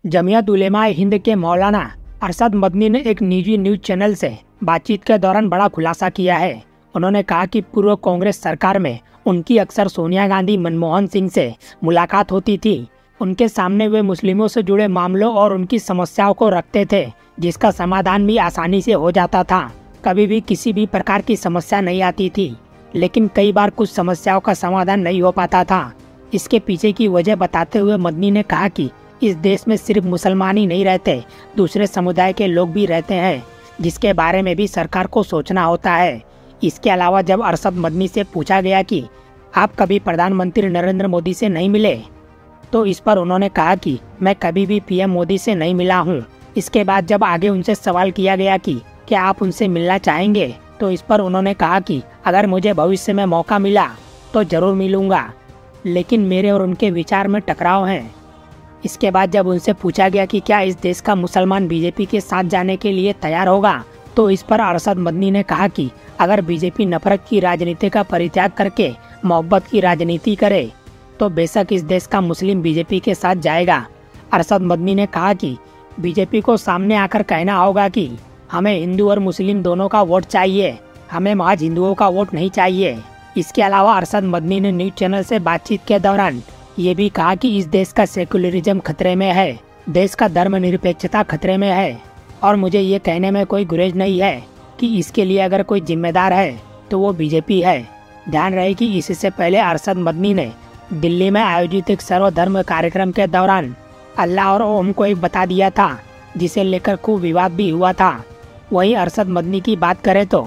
जमीयत उलेमाए हिंद के मौलाना अरशद मदनी ने एक निजी न्यूज चैनल से बातचीत के दौरान बड़ा खुलासा किया है। उन्होंने कहा कि पूर्व कांग्रेस सरकार में उनकी अक्सर सोनिया गांधी, मनमोहन सिंह से मुलाकात होती थी। उनके सामने वे मुस्लिमों से जुड़े मामलों और उनकी समस्याओं को रखते थे, जिसका समाधान भी आसानी से हो जाता था। कभी भी किसी भी प्रकार की समस्या नहीं आती थी, लेकिन कई बार कुछ समस्याओं का समाधान नहीं हो पाता था। इसके पीछे की वजह बताते हुए मदनी ने कहा कि इस देश में सिर्फ मुसलमान ही नहीं रहते, दूसरे समुदाय के लोग भी रहते हैं, जिसके बारे में भी सरकार को सोचना होता है। इसके अलावा जब अरशद मदनी से पूछा गया कि आप कभी प्रधानमंत्री नरेंद्र मोदी से नहीं मिले, तो इस पर उन्होंने कहा कि मैं कभी भी पीएम मोदी से नहीं मिला हूं। इसके बाद जब आगे उनसे सवाल किया गया कि क्या आप उनसे मिलना चाहेंगे, तो इस पर उन्होंने कहा कि अगर मुझे भविष्य में मौका मिला तो जरूर मिलूंगा, लेकिन मेरे और उनके विचार में टकराव है। इसके बाद जब उनसे पूछा गया कि क्या इस देश का मुसलमान बीजेपी के साथ जाने के लिए तैयार होगा, तो इस पर अरशद मदनी ने कहा कि अगर बीजेपी नफरत की राजनीति का परित्याग करके मोहब्बत की राजनीति करे तो बेशक इस देश का मुस्लिम बीजेपी के साथ जाएगा। अरशद मदनी ने कहा कि बीजेपी को सामने आकर कहना होगा कि हमें हिंदू और मुस्लिम दोनों का वोट चाहिए, हमें महज हिंदुओं का वोट नहीं चाहिए। इसके अलावा अरशद मदनी ने न्यूज चैनल से बातचीत के दौरान ये भी कहा कि इस देश का सेकुलरिज्म खतरे में है, देश का धर्मनिरपेक्षता खतरे में है, और मुझे ये कहने में कोई गुरेज नहीं है कि इसके लिए अगर कोई जिम्मेदार है तो वो बीजेपी है। ध्यान रहे कि इससे पहले अरशद मदनी ने दिल्ली में आयोजित एक सर्वधर्म कार्यक्रम के दौरान अल्लाह और ओम को एक बता दिया था, जिसे लेकर खूब विवाद भी हुआ था। वहीं अरशद मदनी की बात करें तो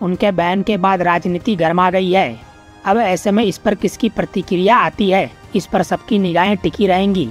उनके बयान के बाद राजनीति गर्मा गई है। अब ऐसे में इस पर किसकी प्रतिक्रिया आती है, इस पर सबकी निगाहें टिकी रहेंगी।